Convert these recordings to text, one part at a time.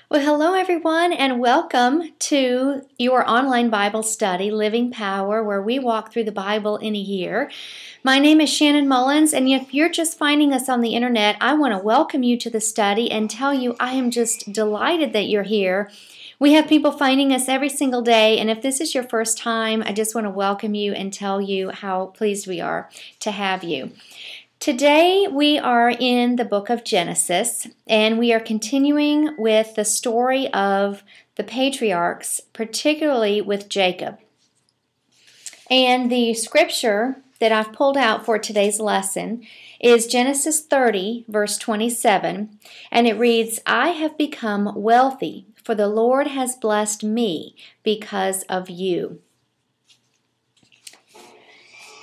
Well, hello everyone, and welcome to your online Bible study, Living Power, where we walk through the Bible in a year. My name is Shannon Mullins, and if you're just finding us on the internet, I want to welcome you to the study and tell you I am just delighted that you're here. We have people finding us every single day, and if this is your first time, I just want to welcome you and tell you how pleased we are to have you. Today we are in the book of Genesis, and we are continuing with the story of the patriarchs, particularly with Jacob. And the scripture that I've pulled out for today's lesson is Genesis 30, verse 27, and it reads, "I have become wealthy, for the Lord has blessed me because of you."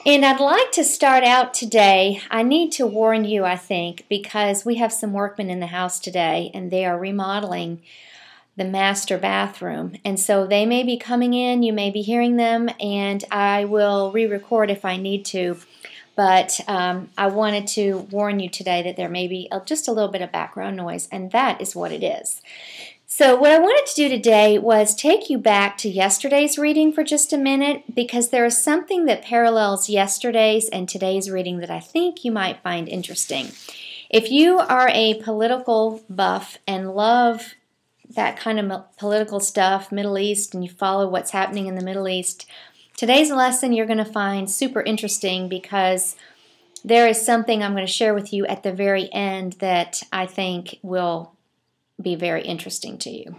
And I'd like to start out today. I need to warn you, I think, because we have some workmen in the house today, and they are remodeling the master bathroom. And so they may be coming in, you may be hearing them, and I will re-record if I need to. But I wanted to warn you today that there may be just a little bit of background noise, and that is what it is. So what I wanted to do today was take you back to yesterday's reading for just a minute, because there is something that parallels yesterday's and today's reading that I think you might find interesting. If you are a political buff and love that kind of political stuff, Middle East, and you follow what's happening in the Middle East, today's lesson you're going to find super interesting, because there is something I'm going to share with you at the very end that I think will be very interesting to you.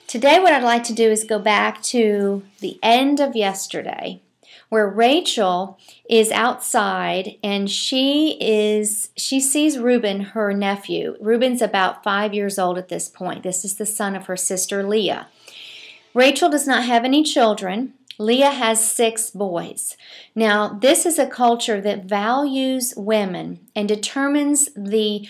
Today what I'd like to do is go back to the end of yesterday, where Rachel is outside and she sees Reuben, her nephew. Reuben's about 5 years old at this point. This is the son of her sister Leah. Rachel does not have any children. Leah has 6 boys. Now, this is a culture that values women and determines the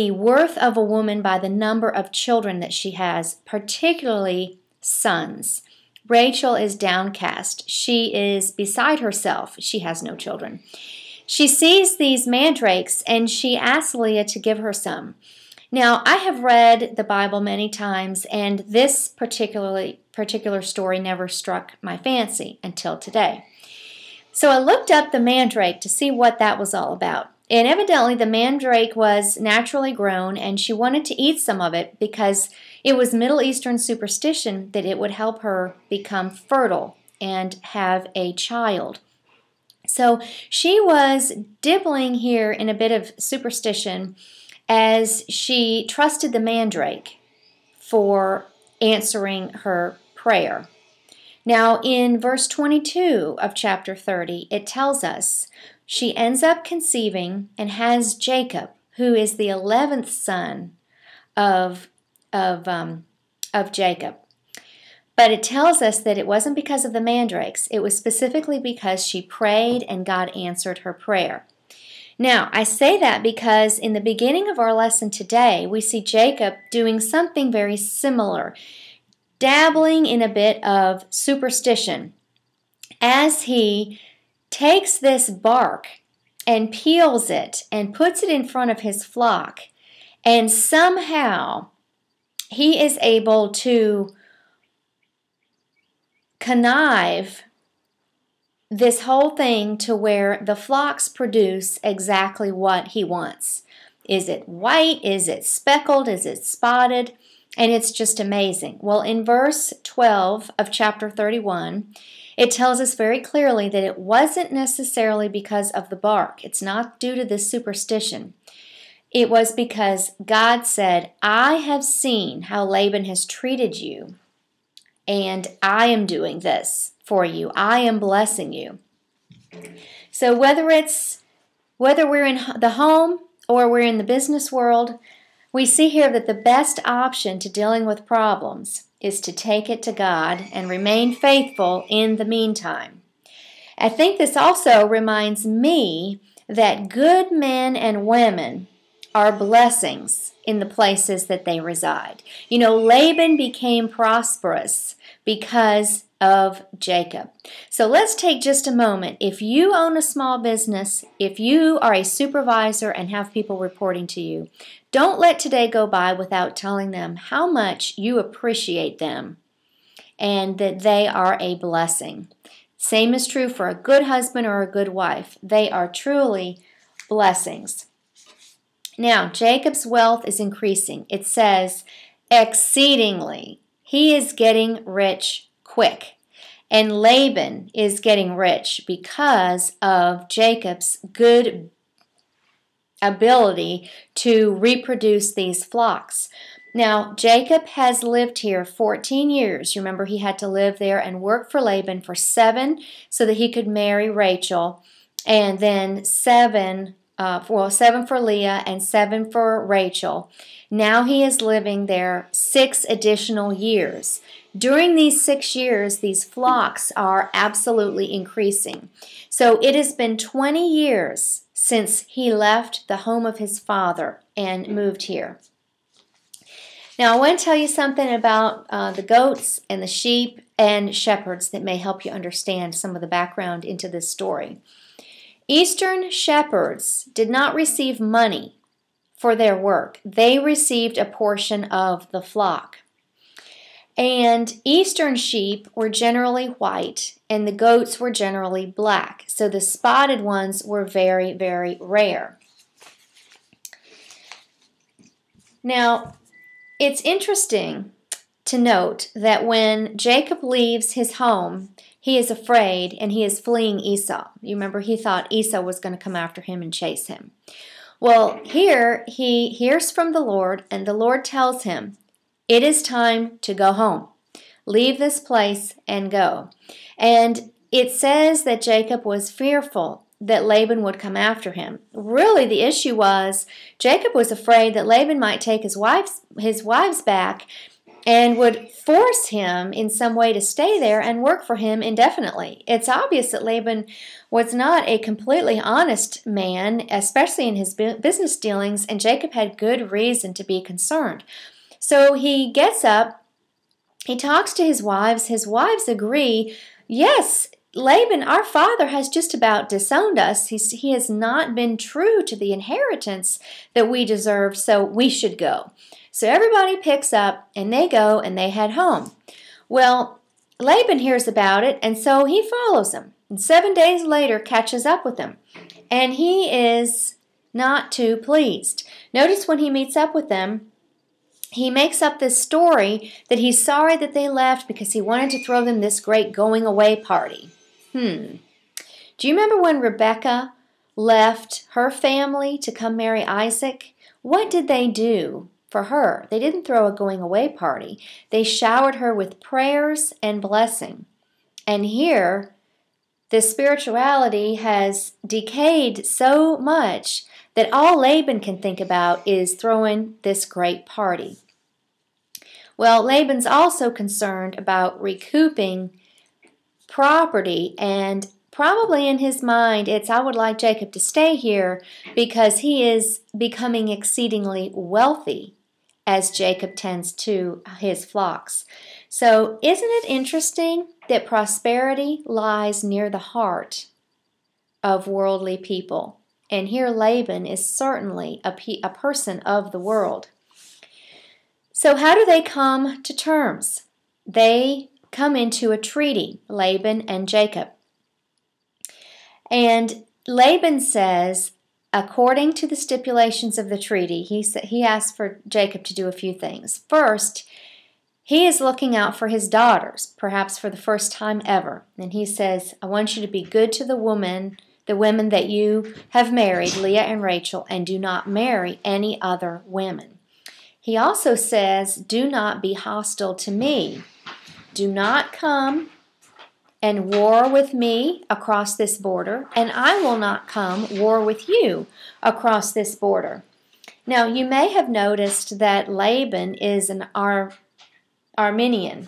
worth of a woman by the number of children that she has, particularly sons. Rachel is downcast. She is beside herself. She has no children. She sees these mandrakes and she asks Leah to give her some. Now, I have read the Bible many times, and this particular story never struck my fancy until today. So I looked up the mandrake to see what that was all about. And evidently the mandrake was naturally grown, and she wanted to eat some of it because it was Middle Eastern superstition that it would help her become fertile and have a child. So she was dibbling here in a bit of superstition as she trusted the mandrake for answering her prayer. Now in verse 22 of chapter 30, it tells us she ends up conceiving and has Jacob, who is the 11th son of Jacob. But it tells us that it wasn't because of the mandrakes. It was specifically because she prayed and God answered her prayer. Now, I say that because in the beginning of our lesson today, we see Jacob doing something very similar, dabbling in a bit of superstition as he takes this bark and peels it and puts it in front of his flock, and somehow he is able to connive this whole thing to where the flocks produce exactly what he wants. Is it white? Is it speckled? Is it spotted? And it's just amazing. Well, in verse 12 of chapter 31, it tells us very clearly that it wasn't necessarily because of the bark. It's not due to this superstition. It was because God said, "I have seen how Laban has treated you, and I am doing this for you. I am blessing you." So whether we're in the home or we're in the business world, we see here that the best option to dealing with problems is to take it to God and remain faithful in the meantime. I think this also reminds me that good men and women are blessings in the places that they reside. You know, Laban became prosperous because of Jacob. So let's take just a moment. If you own a small business, if you are a supervisor and have people reporting to you, Don't let today go by without telling them how much you appreciate them and that they are a blessing. Same is true for a good husband or a good wife. They are truly blessings. Now, Jacob's wealth is increasing. It says, exceedingly. He is getting rich quick. And Laban is getting rich because of Jacob's good ability to reproduce these flocks. Now, Jacob has lived here 14 years. You remember he had to live there and work for Laban for 7 so that he could marry Rachel, and then 7 for Leah and 7 for Rachel. Now he is living there 6 additional years. During these 6 years, these flocks are absolutely increasing. So it has been 20 years since he left the home of his father and moved here. Now, I want to tell you something about the goats and the sheep and shepherds that may help you understand some of the background into this story. Eastern shepherds did not receive money for their work. They received a portion of the flock. And Eastern sheep were generally white, and the goats were generally black. So the spotted ones were very, very rare. Now, it's interesting to note that when Jacob leaves his home, he is afraid and he is fleeing Esau. You remember he thought Esau was going to come after him and chase him. Well, here he hears from the Lord, and the Lord tells him, it is time to go home. Leave this place and go. And it says that Jacob was fearful that Laban would come after him. Really, the issue was Jacob was afraid that Laban might take his wives back and would force him in some way to stay there and work for him indefinitely. It's obvious that Laban was not a completely honest man, especially in his business dealings, and Jacob had good reason to be concerned. So he gets up, he talks to his wives agree, yes, Laban, our father, has just about disowned us. He has not been true to the inheritance that we deserve, so we should go. So everybody picks up, and they go, and they head home. Well, Laban hears about it, and so he follows him. And 7 days later, catches up with him. And he is not too pleased. Notice when he meets up with them, he makes up this story that he's sorry that they left because he wanted to throw them this great going away party. Do you remember when Rebekah left her family to come marry Isaac? What did they do for her? They didn't throw a going away party. They showered her with prayers and blessing. And here, the spirituality has decayed so much that all Laban can think about is throwing this great party. Well, Laban's also concerned about recouping property, and probably in his mind it's, I would like Jacob to stay here because he is becoming exceedingly wealthy as Jacob tends to his flocks. So isn't it interesting that prosperity lies near the heart of worldly people? And here Laban is certainly a person of the world. So how do they come to terms? They come into a treaty, Laban and Jacob. And Laban says, according to the stipulations of the treaty, he asked for Jacob to do a few things. First, he is looking out for his daughters, perhaps for the first time ever. And he says, I want you to be good to the women that you have married, Leah and Rachel, and do not marry any other women. He also says, do not be hostile to me. Do not come and war with me across this border, and I will not come war with you across this border. Now, you may have noticed that Laban is an Aramean,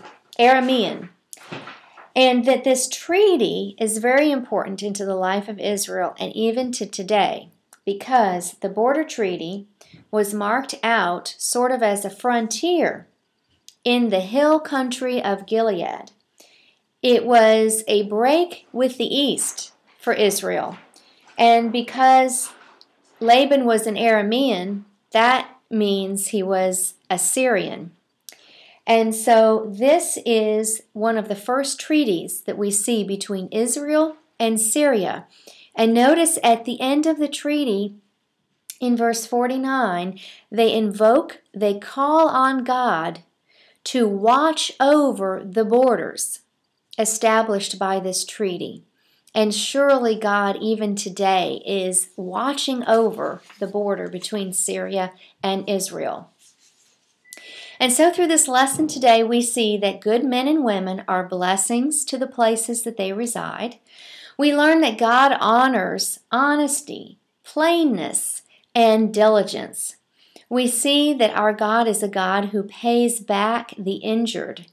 and that this treaty is very important into the life of Israel and even to today, because the border treaty was marked out sort of as a frontier in the hill country of Gilead. It was a break with the east for Israel. And because Laban was an Aramean, that means he was Assyrian. And so this is one of the first treaties that we see between Israel and Syria. And notice at the end of the treaty, in verse 49, they call on God to watch over the borders established by this treaty. And surely God, even today, is watching over the border between Syria and Israel. And so through this lesson today, we see that good men and women are blessings to the places that they reside. We learn that God honors honesty, plainness, and diligence. We see that our God is a God who pays back the injured,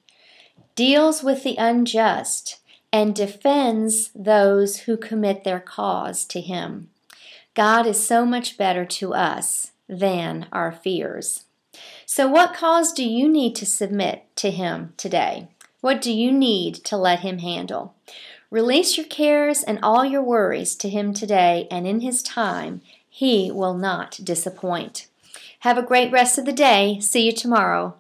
deals with the unjust, and defends those who commit their cause to Him. God is so much better to us than our fears. So what cause do you need to submit to Him today? What do you need to let Him handle? Release your cares and all your worries to Him today, and in His time, He will not disappoint. Have a great rest of the day. See you tomorrow.